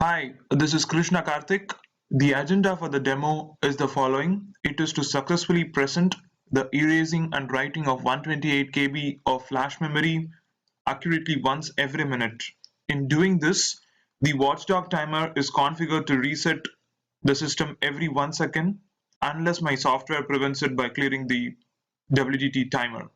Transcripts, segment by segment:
Hi, this is Krishna Karthik. The agenda for the demo is the following. It is to successfully present the erasing and writing of 128 KB of flash memory accurately once every minute. In doing this, the watchdog timer is configured to reset the system every 1 second unless my software prevents it by clearing the WDT timer.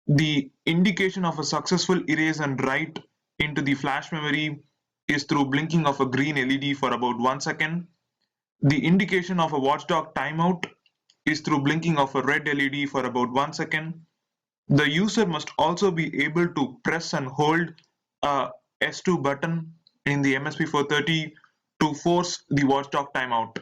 The indication of a successful erase and write into the flash memory is through blinking of a green LED for about 1 second. The indication of a watchdog timeout is through blinking of a red LED for about 1 second. The user must also be able to press and hold a S2 button in the MSP430 to force the watchdog timeout.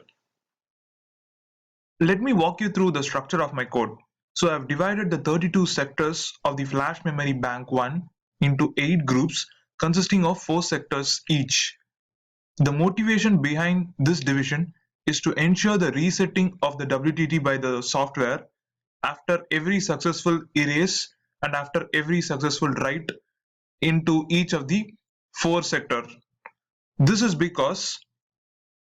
Let me walk you through the structure of my code. So I've divided the 32 sectors of the flash memory bank 1 into 8 groups consisting of 4 sectors each. The motivation behind this division is to ensure the resetting of the WTT by the software after every successful erase and after every successful write into each of the 4 sectors. This is because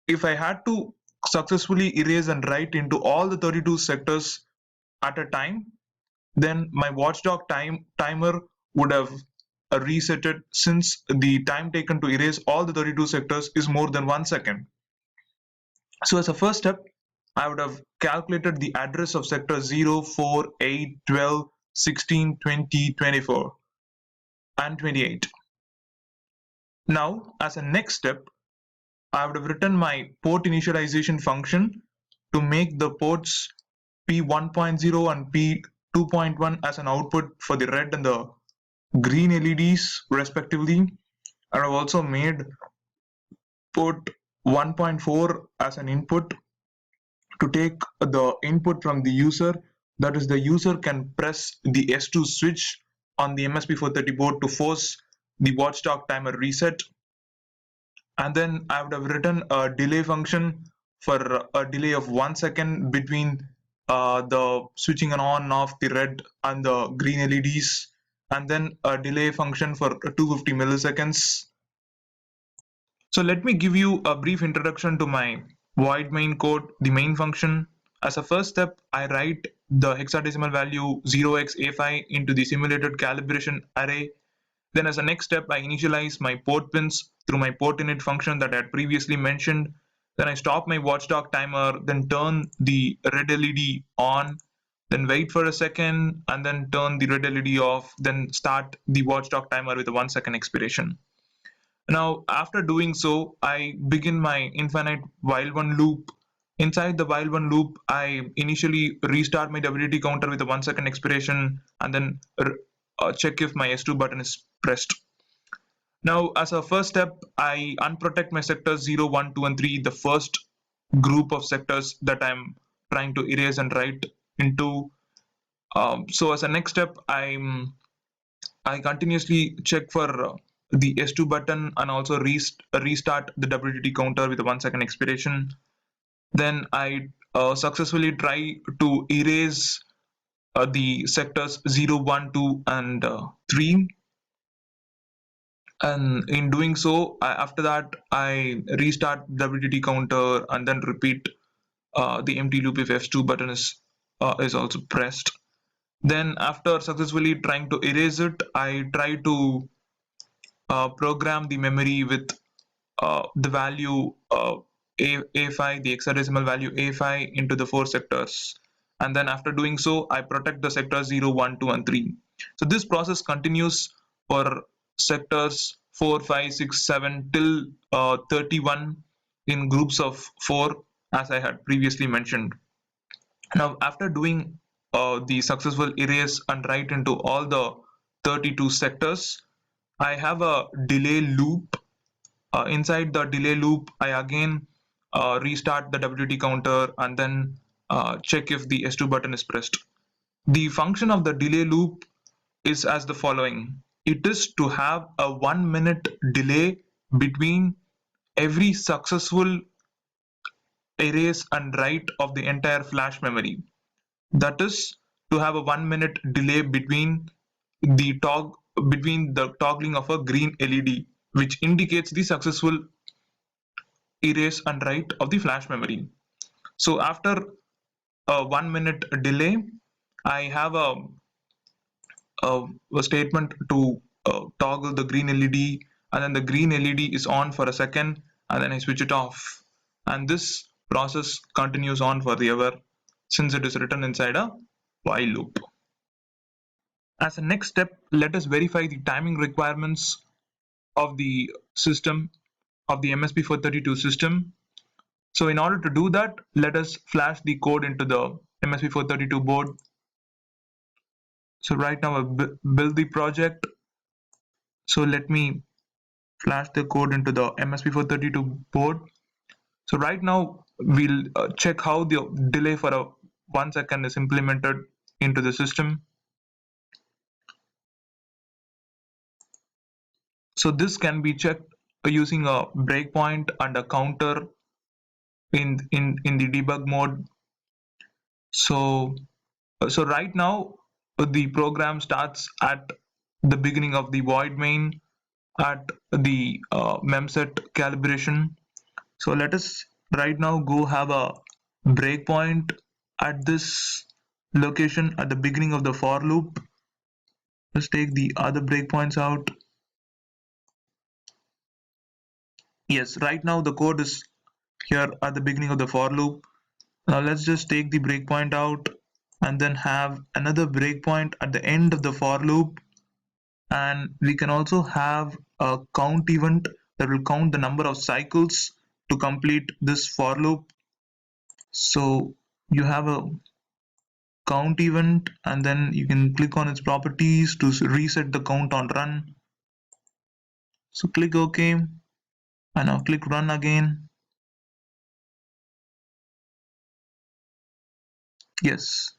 if I had to successfully erase and write into all the 32 sectors at a time, then my watchdog timer would have resetted since the time taken to erase all the 32 sectors is more than 1 second. So as a first step, I would have calculated the address of sector 0, 4, 8, 12, 16, 20, 24, and 28. Now, as a next step, I would have written my port initialization function to make the ports P1.0 and P2.1 as an output for the red and the green LEDs respectively. And I've also made port 1.4 as an input to take the input from the user. That is, the user can press the S2 switch on the MSP430 board to force the watchdog timer reset. And then I would have written a delay function for a delay of 1 second between the switching on and off the red and the green LEDs, and then a delay function for 250 milliseconds. So let me give you a brief introduction to my void main code, the main function. As a first step, I write the hexadecimal value 0xA5 into the simulated calibration array. Then as a next step, I initialize my port pins through my port init function that I had previously mentioned. Then I stop my watchdog timer, then turn the red LED on, then wait for a second, and then turn the red LED off, then start the watchdog timer with a 1 second expiration. Now, after doing so, I begin my infinite while one loop. Inside the while one loop, I initially restart my WT counter with a 1 second expiration and then check if my S2 button is pressed. Now, as a first step, I unprotect my sectors 0, 1, 2, and 3, the first group of sectors that I'm trying to erase and write into. So as a next step, I continuously check for the S2 button and also restart the WTT counter with a 1 second expiration. Then I successfully try to erase the sectors 0, 1, 2, and 3. And in doing so, after that, I restart WTT counter and then repeat the empty loop if F2 button is also pressed. Then after successfully trying to erase it, I try to program the memory with the value A5, the hexadecimal value A5 into the 4 sectors. And then after doing so, I protect the sectors 0, 1, 2, and 3. So this process continues for sectors 4, 5, 6, 7 till 31 in groups of 4, as I had previously mentioned. Now, after doing the successful erase and write into all the 32 sectors, I have a delay loop. Inside the delay loop, I again restart the WT counter and then check if the S2 button is pressed. The function of the delay loop is as the following. It is to have a 1 minute delay between every successful erase and write of the entire flash memory. That is to have a 1 minute delay between the toggling of a green LED, which indicates the successful erase and write of the flash memory. So after a 1 minute delay, I have a statement to toggle the green LED, and then the green LED is on for a second, and then I switch it off. And this process continues on forever since it is written inside a while loop. As a next step, let us verify the timing requirements of the system, of the MSP432 system. So in order to do that, let us flash the code into the MSP432 board. So right now I build the project. So let me flash the code into the MSP432 board. So right now we'll check how the delay for a 1 second is implemented into the system. So this can be checked using a breakpoint and a counter in the debug mode. So right now the program starts at the beginning of the void main at the memset calibration. So let us right now go have a breakpoint at this location at the beginning of the for loop. Let's take the other breakpoints out. Yes, right now the code is here at the beginning of the for loop. Now let's just take the breakpoint out and then have another breakpoint at the end of the for loop, and we can also have a count event that will count the number of cycles to complete this for loop. So you have a count event, and then you can click on its properties to reset the count on run. So click OK, and now click run again. Yes.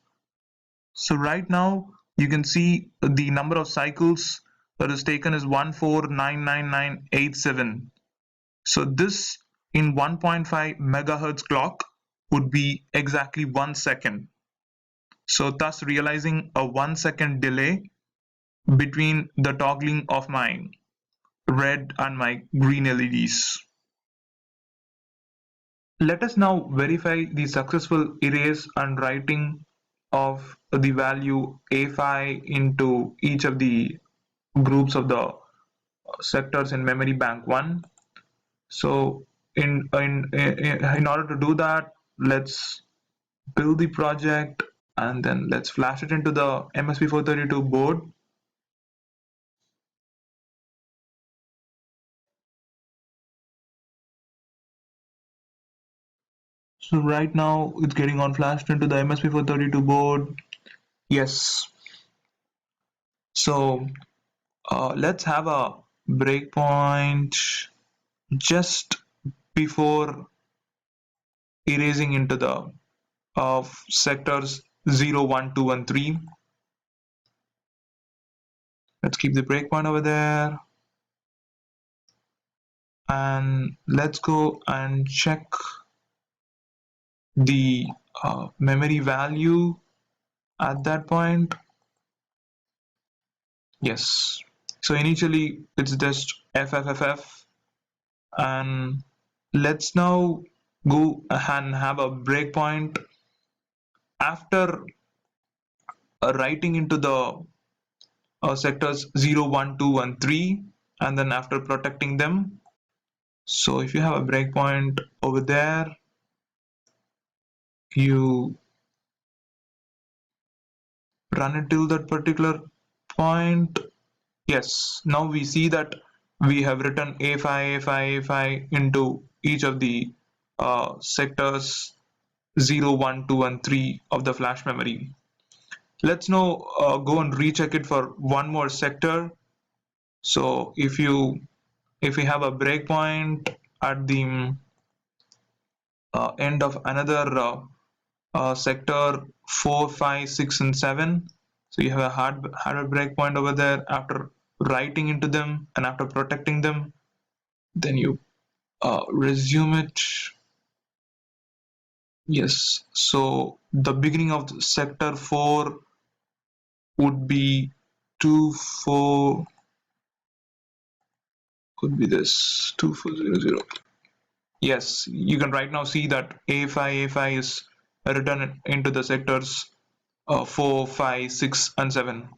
So right now you can see the number of cycles that is taken is 1499987. So this in 1.5 megahertz clock would be exactly 1 second. So thus realizing a 1 second delay between the toggling of my red and my green LEDs. Let us now verify the successful erase and writing of the value A5 into each of the groups of the sectors in memory bank 1. So in order to do that, let's build the project and then let's flash it into the MSP432 board. So right now it's getting on flashed into the MSP432 board. Yes. So let's have a breakpoint just before erasing into the sectors 0, 1, 2, and 3. Let's keep the breakpoint over there. And let's go and check the memory value at that point. Yes. So initially it's just FFFF, and let's now go and have a breakpoint after writing into the sectors 0, 1, 2, and 3, and then after protecting them. So if you have a breakpoint over there, you run it till that particular point. Yes, now we see that we have written A5, A5, A5 into each of the sectors 0, 1, 2, and 3 of the flash memory. Let's now go and recheck it for one more sector. So if we have a breakpoint at the end of another sector 4, 5, 6, and 7, so you have a hard breakpoint over there. After writing into them and after protecting them, then you resume it. Yes, so the beginning of the sector 4 would be 2, 4, could be this 2400. Yes, you can right now see that A5 is written into the sectors 4, 5, 6, and 7.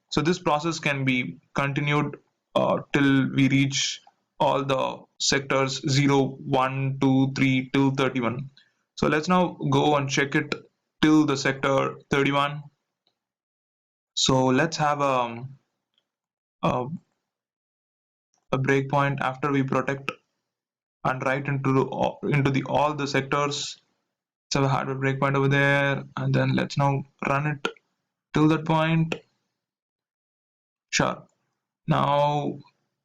So this process can be continued till we reach all the sectors 0, 1, 2, 3 till 31. So let's now go and check it till the sector 31. So let's have a, a breakpoint after we protect and write into the all the sectors. So we had a breakpoint over there, and then let's now run it till that point. Sure. Now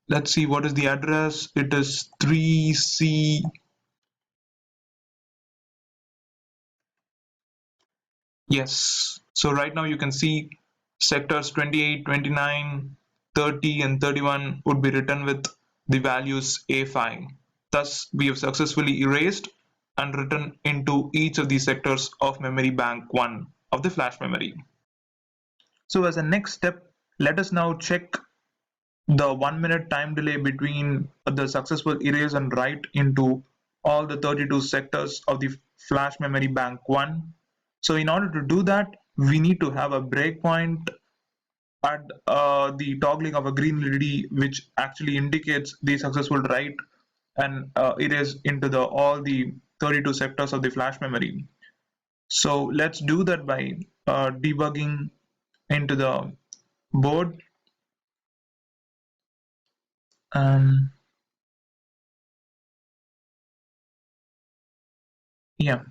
let's see what is the address. It is 3C. Yes. So right now you can see sectors 28, 29, 30, and 31 would be written with the values A5. Thus, we have successfully erased and written into each of the sectors of memory bank 1 of the flash memory. So as a next step, let us now check the 1 minute time delay between the successful erase and write into all the 32 sectors of the flash memory bank 1. So in order to do that, we need to have a breakpoint at the toggling of a green LED, which actually indicates the successful write and erase into the all the 32 sectors of the flash memory. So let's do that by debugging into the board. um, yeah,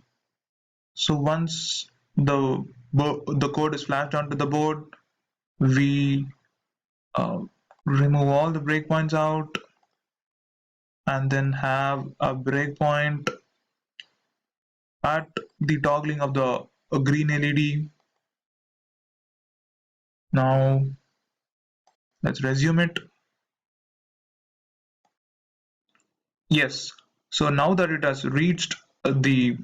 so once the code is flashed onto the board, we uh, remove all the breakpoints out and then have a breakpoint at the toggling of the green LED. Now let's resume it. Yes, so now that it has reached the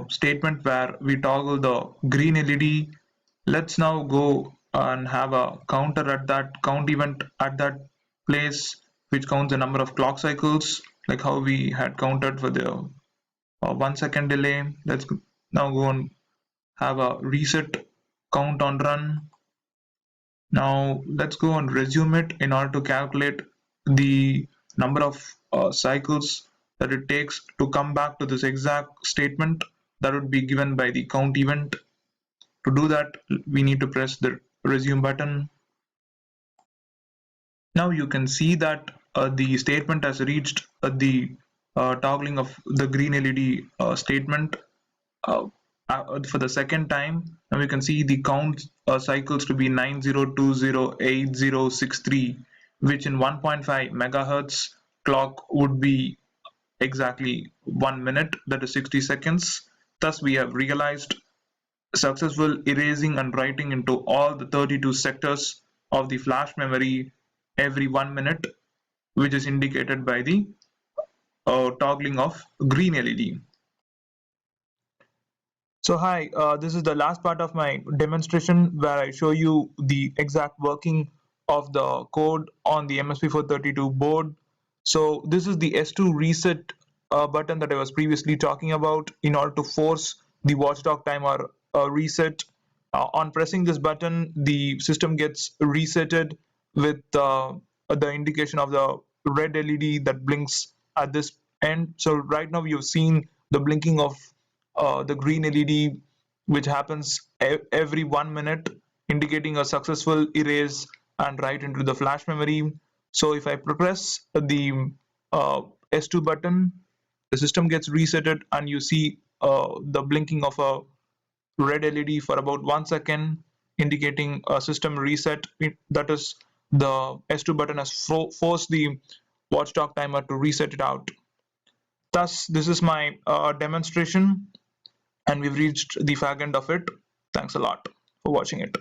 statement where we toggle the green LED, let's now go and have a counter at that count event at that place, which counts the number of clock cycles, like how we had counted for the 1 second delay. Let's now go and have a reset count on run. Now let's go and resume it in order to calculate the number of cycles that it takes to come back to this exact statement that would be given by the count event. To do that, we need to press the resume button. Now you can see that the statement has reached the toggling of the green LED statement uh, for the second time. Now we can see the count cycles to be 90208063, which in 1.5 megahertz clock would be exactly 1 minute, that is 60 seconds. Thus we have realized successful erasing and writing into all the 32 sectors of the flash memory every 1 minute, which is indicated by the toggling of green LED. So hi, this is the last part of my demonstration where I show you the exact working of the code on the MSP432 board. So this is the S2 reset button that I was previously talking about in order to force the watchdog timer reset. On pressing this button, the system gets resetted with the indication of the red LED that blinks at this end. So right now you've seen the blinking of the green LED, which happens every 1 minute, indicating a successful erase and write into the flash memory. So if I press the S2 button, the system gets resetted and you see the blinking of a red LED for about 1 second, indicating a system reset. That is, the S2 button has forced the watchdog timer to reset it out. Thus, this is my demonstration and we've reached the fag end of it. Thanks a lot for watching it.